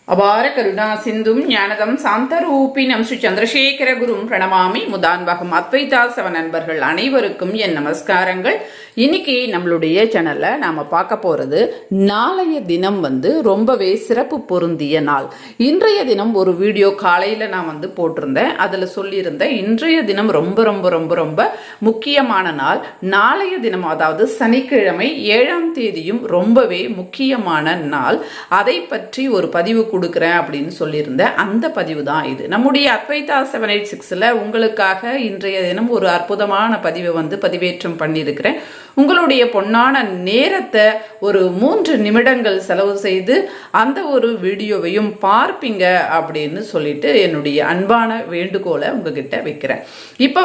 அபார கருணா சிந்தும் ஞானதம் சாந்தரூபினம் ஸ்ரீ சந்திரசேகர குரும் பிரணமாமி முதான்வகம் அத்வைதாசவ நண்பர்கள் அனைவருக்கும் என் நமஸ்காரங்கள். இன்னைக்கு நம்மளுடைய சேனல்ல நாம பார்க்க போறது நாளைய தினம் ரொம்பவே சிறப்பு பொருந்திய நாள். இன்றைய தினம் ஒரு வீடியோ காலையில நான் போட்டிருந்தேன். அதுல சொல்லியிருந்தேன் இன்றைய தினம் ரொம்ப ரொம்ப ரொம்ப ரொம்ப முக்கியமான நாள். நாளைய தினம் அதாவது சனிக்கிழமை 7ஆம் தேதியும் ரொம்பவே முக்கியமான நாள். அதை பற்றி ஒரு பதிவு கொடுக்கிறேன் அப்படின்னு சொல்லியிருந்தேன். அந்த பதிவு தான் இது. நம்முடைய அத்வைதா 786ல உங்களுக்காக இன்றைய தினம் ஒரு அற்புதமான பதிவை பதிவேற்றம் பண்ணியிருக்கிறேன். உங்களுடைய பொன்னான நேரத்தை ஒரு 3 நிமிடங்கள் செலவு செய்து அந்த ஒரு வீடியோவையும் பார்ப்பீங்க அப்படின்னு சொல்லிட்டு என்னுடைய அன்பான வேண்டுகோளை உங்ககிட்ட வைக்கிறேன். இப்போ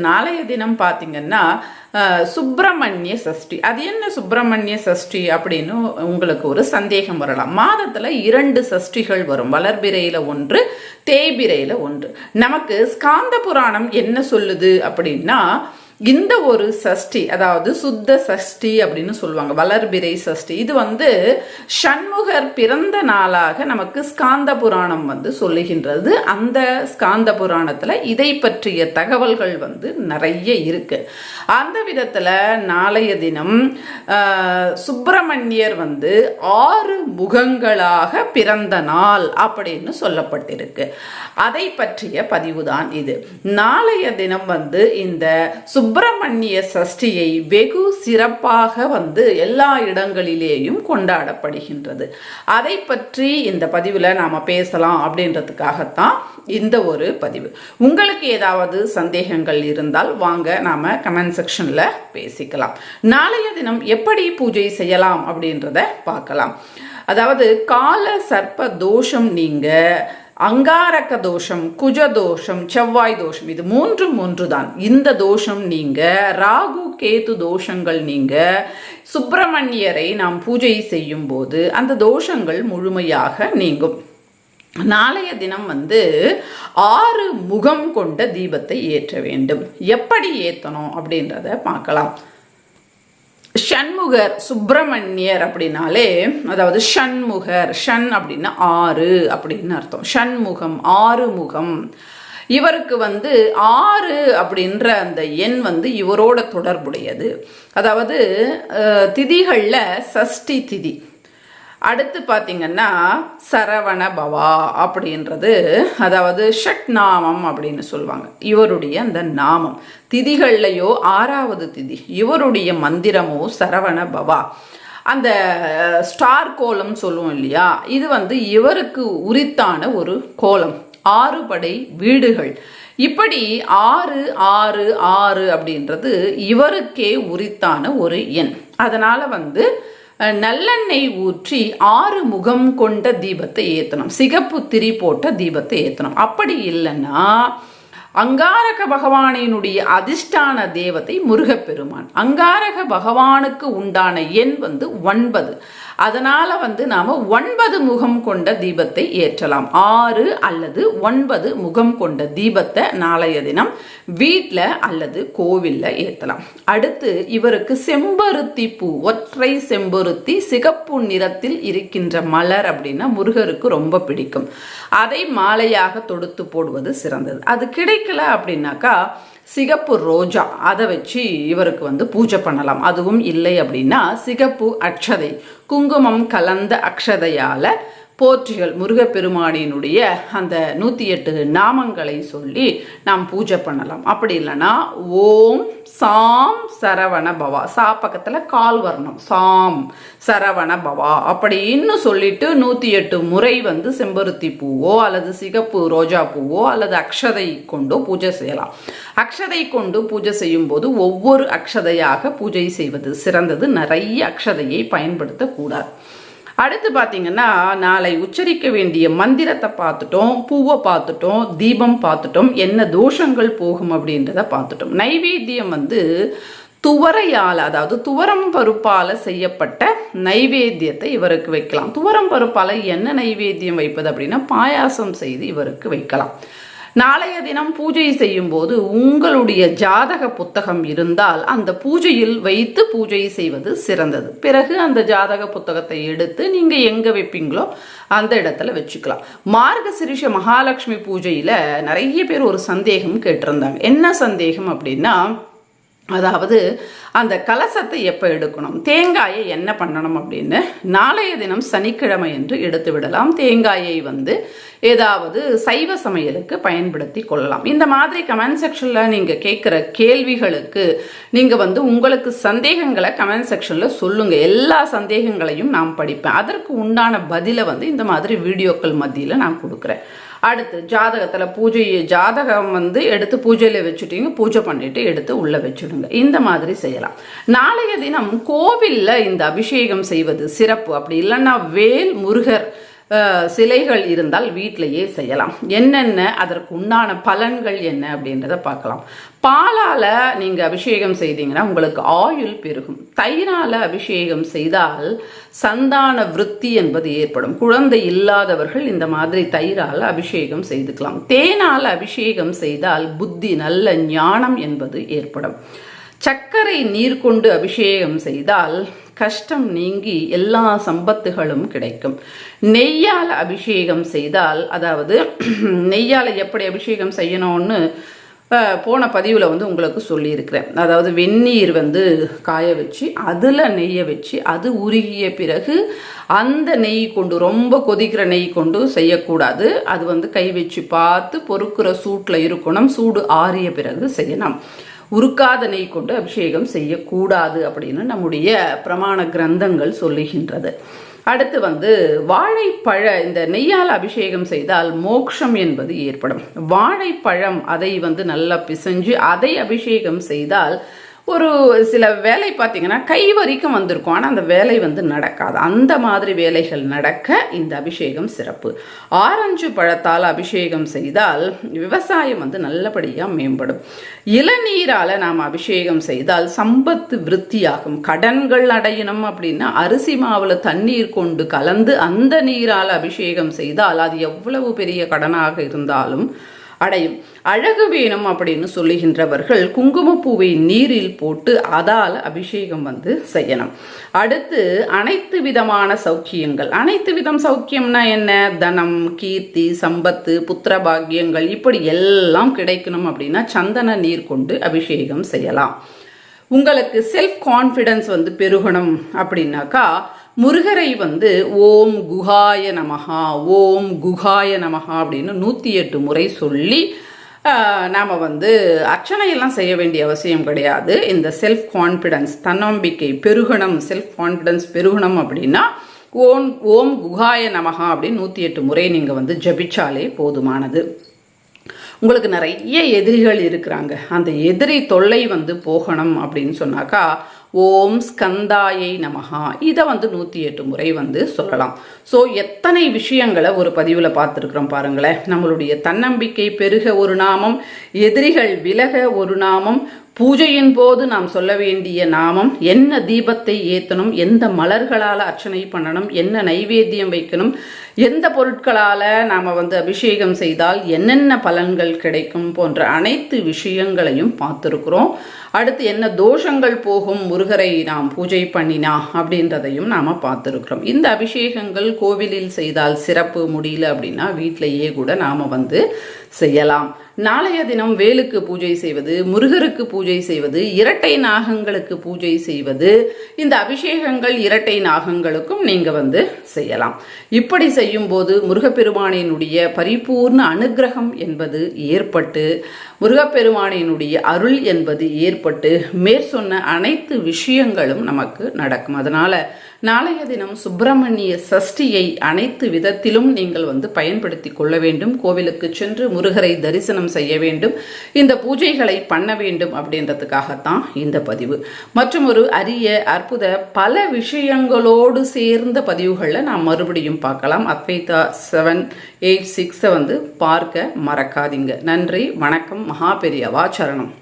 நாளைய தினம் பார்த்தீங்கன்னா சுப்பிரமணிய சஷ்டி. அது என்ன சுப்பிரமணிய சஷ்டி அப்படின்னு உங்களுக்கு ஒரு சந்தேகம் வரலாம். மாதத்துல 2 சஷ்டிகள் வரும். வளர்பிறையில 1, தேய்பிறையில 1. நமக்கு ஸ்காந்த புராணம் என்ன சொல்லுது அப்படின்னா, இந்த ஒரு சஷ்டி அதாவது சுத்த சஷ்டி அப்படின்னு சொல்லுவாங்க, வளர்பிறை சஷ்டி. இது சண்முகர் பிறந்த நாளாக நமக்கு ஸ்காந்த புராணம் சொல்லுகின்றது. அந்த ஸ்காந்த புராணத்துல இதை பற்றிய தகவல்கள் நிறைய இருக்கு. அந்த விதத்துல நாளைய தினம் சுப்பிரமணியர் 6 முகங்களாக பிறந்த நாள் அப்படின்னு சொல்லப்பட்டிருக்கு. அதை பற்றிய பதிவுதான் இது. நாளைய தினம் இந்த சுப்பிரமணிய சஷ்டியை வெகு சிறப்பாக எல்லா இடங்களிலேயும் கொண்டாடப்படுகின்றது. அதை பற்றி இந்த பதிவுல நாம பேசலாம் அப்படின்றதுக்காகத்தான் இந்த ஒரு பதிவு. உங்களுக்கு ஏதாவது சந்தேகங்கள் இருந்தால் வாங்க நாம கமெண்ட் செக்ஷன்ல பேசிக்கலாம். நாளைய தினம் எப்படி பூஜை செய்யலாம் அப்படின்றத பார்க்கலாம். அதாவது கால சர்ப்ப தோஷம் நீங்க, அங்காரக தோஷம், குஜ தோஷம், செவ்வாய் தோஷம், இது 3 தான். இந்த தோஷம் நீங்க, ராகு கேது தோஷங்கள் நீங்க, சுப்பிரமணியரை நாம் பூஜை செய்யும் போது அந்த தோஷங்கள் முழுமையாக நீங்கும். நாளைய தினம் 6 முகம் கொண்ட தீபத்தை ஏற்ற வேண்டும். எப்படி ஏற்றணும் அப்படின்றத பார்க்கலாம். ஷண்முகர் சுப்பிரமணியர் அப்படின்னாலே, அதாவது ஷண்முகர், ஷண் அப்படின்னா 6 அப்படின்னு அர்த்தம். ஷண்முகம் 6 முகம். இவருக்கு 6 அப்படின்ற அந்த எண் இவரோட தொடர்புடையது. அதாவது திதிகள்ல சஷ்டி திதி. அடுத்து பார்த்தீங்கன்னா சரவண பவா அப்படின்றது, அதாவது ஷட் நாமம் அப்படின்னு சொல்லுவாங்க. இவருடைய அந்த நாமம் திதிகள்லையோ 6வது திதி, இவருடைய மந்திரமோ சரவண பவா. அந்த ஸ்டார் கோலம் சொல்லுவோம் இல்லையா, இது இவருக்கு உரித்தான ஒரு கோலம். 6 படை வீடுகள். இப்படி 6 6 6 அப்படின்றது இவருக்கே உரித்தான ஒரு எண். அதனால நல்லெண்ணெய் ஊற்றி 6 முகம் கொண்ட தீபத்தை ஏற்றணும். சிகப்பு திரி போட்ட தீபத்தை ஏற்றணும். அப்படி இல்லைன்னா அங்காரக பகவானினுடைய அதிஷ்டான தேவதை முருகப்பெருமான். அங்காரக பகவானுக்கு உண்டான எண் 9. அதனால நாம 9 முகம் கொண்ட தீபத்தை ஏற்றலாம். 6 அல்லது 9 முகம் கொண்ட தீபத்தை நாளைய தினம் வீட்டில் அல்லது கோவில்ல ஏற்றலாம். அடுத்து இவருக்கு செம்பருத்தி பூ, ஒற்றை செம்பருத்தி சிகப்பு நிறத்தில் இருக்கின்ற மலர் அப்படின்னா முருகருக்கு ரொம்ப பிடிக்கும். அதை மாலையாக தொடுத்து போடுவது சிறந்தது. அது கிடைக்கல அப்படின்னாக்கா சிகப்பு ரோஜா, அதை வச்சு இவருக்கு பூஜை பண்ணலாம். அதுவும் இல்லை அப்படின்னா சிகப்பு அக்ஷதை, குங்குமம் கலந்த அக்ஷதையால போற்றிகள் முருகப்பெருமானினுடைய அந்த 108 நாமங்களை சொல்லி நாம் பூஜை பண்ணலாம். அப்படி இல்லைன்னா ஓம் சாம் சரவண பவா, சா பக்கத்துல கால் வரணும், சாம் சரவண பவா அப்படின்னு சொல்லிட்டு 108 முறை செம்பருத்தி பூவோ அல்லது சிகப்பு ரோஜா பூவோ அல்லது அக்ஷதை கொண்டோ பூஜை செய்யலாம். அக்ஷதை கொண்டு பூஜை செய்யும் போது ஒவ்வொரு அக்ஷதையாக பூஜை செய்வது சிறந்தது. நிறைய அக்ஷதையை பயன்படுத்தக்கூடாது. அடுத்து பார்த்தீங்கன்னா நாளை உச்சரிக்க வேண்டிய மந்திரத்தை பார்த்துட்டோம், பூவை பார்த்துட்டோம், தீபம் பார்த்துட்டோம், என்ன தோஷங்கள் போகும் அப்படின்றத பார்த்துட்டோம். நைவேத்தியம் துவரையால், அதாவது துவரம் பருப்பால செய்யப்பட்ட நைவேத்தியத்தை இவருக்கு வைக்கலாம். துவரம் பருப்பால என்ன நைவேத்தியம் வைப்பது அப்படின்னா பாயாசம் செய்து இவருக்கு வைக்கலாம். நாளைய தினம் பூஜை செய்யும் போது உங்களுடைய ஜாதக புத்தகம் இருந்தால் அந்த பூஜையில் வைத்து பூஜை செய்வது சிறந்தது. பிறகு அந்த ஜாதக புத்தகத்தை எடுத்து நீங்க எங்க வைப்பீங்களோ அந்த இடத்துல வச்சுக்கலாம். மார்கசிரிஷ மகாலட்சுமி பூஜையில நிறைய பேர் ஒரு சந்தேகம் கேட்டிருந்தாங்க. என்ன சந்தேகம் அப்படின்னா, அதாவது அந்த கலசத்தை எப்போ எடுக்கணும், தேங்காயை என்ன பண்ணணும் அப்படின்னு. நாளைய தினம் சனிக்கிழமை என்று எடுத்து விடலாம். தேங்காயை ஏதாவது சைவ சமையலுக்கு பயன்படுத்தி கொள்ளலாம். இந்த மாதிரி கமெண்ட் செக்ஷனில் நீங்கள் கேட்குற கேள்விகளுக்கு நீங்கள் உங்களுக்கு சந்தேகங்களை கமெண்ட் செக்ஷனில் சொல்லுங்கள். எல்லா சந்தேகங்களையும் நான் படிப்பேன். அதற்கு உண்டான பதிலை இந்த மாதிரி வீடியோக்கள் மத்தியில் நான் கொடுக்குறேன். அடுத்து ஜாதகத்தில் ஜாதகம் எடுத்து பூஜையில் வச்சுட்டீங்க, பூஜை பண்ணிட்டு எடுத்து உள்ள வச்சுடுங்க. இந்த மாதிரி செய்யலாம். நாளைய தினம் கோவிலில் இந்த அபிஷேகம் செய்வது சிறப்பு. அப்படி இல்லைன்னா வேல் முருகர் சிலைகள் இருந்தால் வீட்டிலேயே செய்யலாம். என்னென்ன அதற்கு உண்டான பலன்கள் என்ன அப்படின்றத பார்க்கலாம். பாலால் நீங்கள் அபிஷேகம் செய்தீங்கன்னா உங்களுக்கு ஆயுள் பெருகும். தயிரால் அபிஷேகம் செய்தால் சந்தான விருத்தி என்பது ஏற்படும். குழந்தை இல்லாதவர்கள் இந்த மாதிரி தயிரால் அபிஷேகம் செய்துக்கலாம். தேனால் அபிஷேகம் செய்தால் புத்தி, நல்ல ஞானம் என்பது ஏற்படும். சர்க்கரை நீர் கொண்டு அபிஷேகம் செய்தால் கஷ்டம் நீங்கி எல்லா சம்பத்துகளும் கிடைக்கும். நெய்யால் அபிஷேகம் செய்தால், அதாவது நெய்யால் எப்படி அபிஷேகம் செய்யணும்னு போன பதிவில் உங்களுக்கு சொல்லியிருக்கிறேன். அதாவது வெந்நீர் காய வச்சு அதில் நெய்யை வச்சு அது உருகிய பிறகு அந்த நெய் கொண்டு, ரொம்ப கொதிக்கிற நெய் கொண்டு செய்யக்கூடாது. அது கை வச்சு பார்த்து பொறுக்கிற சூட்டில் இருக்கணும். சூடு ஆறிய பிறகு செய்யணும். உருக்காத நெய் கொண்டு அபிஷேகம் செய்யக்கூடாது அப்படின்னு நம்முடைய பிரமாண கிரந்தங்கள் சொல்லுகின்றது. அடுத்து வாழைப்பழ இந்த நெய்யால் அபிஷேகம் செய்தால் மோட்சம் என்பது ஏற்படும். வாழைப்பழம் அதை நல்லா பிசைஞ்சு அதை அபிஷேகம் செய்தால் ஒரு சில வேலை பார்த்தீங்கன்னா கை வரைக்கும் வந்திருக்கும், ஆனால் அந்த வேலை நடக்காது. அந்த மாதிரி வேலைகள் நடக்க இந்த அபிஷேகம் சிறப்பு. ஆரஞ்சு பழத்தால் அபிஷேகம் செய்தால் விவசாயம் நல்லபடியாக மேம்படும். இளநீரால் நாம் அபிஷேகம் செய்தால் சம்பத்து விருத்தியாகும். கடன்கள் அடையணும் அப்படின்னா அரிசி மாவில் தண்ணீர் கொண்டு கலந்து அந்த நீரால் அபிஷேகம் செய்தால் அது எவ்வளவு பெரிய கடனாக இருந்தாலும் அடையும். அழகு வேணும் அப்படின்னு சொல்லுகின்றவர்கள் குங்குமப்பூவை நீரில் போட்டு அதால் அபிஷேகம் செய்யணும். அடுத்து அனைத்து விதமான சௌக்கியங்கள். அனைத்து விதம் சௌக்கியம்னா என்ன? தனம், கீர்த்தி, சம்பத்து, புத்திர பாக்கியங்கள் இப்படி எல்லாம் கிடைக்கணும் அப்படின்னா சந்தன நீர் கொண்டு அபிஷேகம் செய்யலாம். உங்களுக்கு செல்ஃப் கான்ஃபிடன்ஸ் பெருகணும் அப்படின்னாக்கா முருகரை ஓம் குஹாய நமஹா, ஓம் குஹாய நமஹா அப்படின்னு 108 முறை சொல்லி நாம் அர்ச்சனையெல்லாம் செய்ய வேண்டிய அவசியம் கிடையாது. இந்த செல்ஃப் கான்ஃபிடன்ஸ், தன்னம்பிக்கை பெருகணும், செல்ஃப் கான்ஃபிடன்ஸ் பெருகணும் அப்படின்னா ஓம் ஓம் குஹாய நமஹா அப்படின்னு 108 முறை நீங்கள் ஜபிச்சாலே போதுமானது. உங்களுக்கு நிறைய எதிரிகள் இருக்கிறாங்க, அந்த எதிரி தொல்லை போகணும் அப்படின்னு சொன்னாக்கா ஓம் ஸ்கந்தாயை நமஹா இதை 108 முறை சொல்லலாம். ஸோ எத்தனை விஷயங்களை ஒரு பதிவில் பார்த்துருக்குறோம் பாருங்களேன். நம்மளுடைய தன்னம்பிக்கை பெருக ஒரு நாமம், எதிரிகள் விலக ஒரு நாமம், பூஜையின் போது நாம் சொல்ல வேண்டிய நாமம், என்ன தீபத்தை ஏற்றணும், எந்த மலர்களால் அர்ச்சனை பண்ணணும், என்ன நைவேத்தியம் வைக்கணும், எந்த பொருட்களால் நாம் அபிஷேகம் செய்தால் என்னென்ன பலன்கள் கிடைக்கும் போன்ற அனைத்து விஷயங்களையும் பார்த்துருக்குறோம். அடுத்து என்ன தோஷங்கள் போகும் முருகரை நாம் பூஜை பண்ணினா அப்படின்றதையும் நாம் பார்த்துருக்குறோம். இந்த அபிஷேகங்கள் கோவிலில் செய்தால் சிறப்பு, முடியல அப்படின்னா வீட்டிலேயே கூட நாம் செய்யலாம். நாளைய தினம் வேலுக்கு பூஜை செய்வது, முருகருக்கு பூஜை செய்வது, இரட்டை நாகங்களுக்கு பூஜை செய்வது, இந்த அபிஷேகங்கள் இரட்டை நாகங்களுக்கும் நீங்க செய்யலாம். இப்படி செய்யும் போது முருகப்பெருமானினுடைய பரிபூர்ண அனுகிரகம் என்பது ஏற்பட்டு, முருகப்பெருமானினுடைய அருள் என்பது ஏற்பட்டு மேற்சொன்ன அனைத்து விஷயங்களும் நமக்கு நடக்கும். அதனால நாளைய தினம் சுப்பிரமணிய சஷ்டியை அனைத்து விதத்திலும் நீங்கள் பயன்படுத்தி கொள்ள வேண்டும். கோவிலுக்கு சென்று முருகரை தரிசனம் செய்ய வேண்டும், இந்த பூஜைகளை பண்ண வேண்டும் அப்படின்றதுக்காகத்தான் இந்த பதிவு. மற்றும் ஒரு அரிய அற்புத பல விஷயங்களோடு சேர்ந்த பதிவுகளில் நாம் மறுபடியும் பார்க்கலாம். அத்வைதா 786 பார்க்க மறக்காதீங்க. நன்றி, வணக்கம். மகா பெரியவா சரணம்.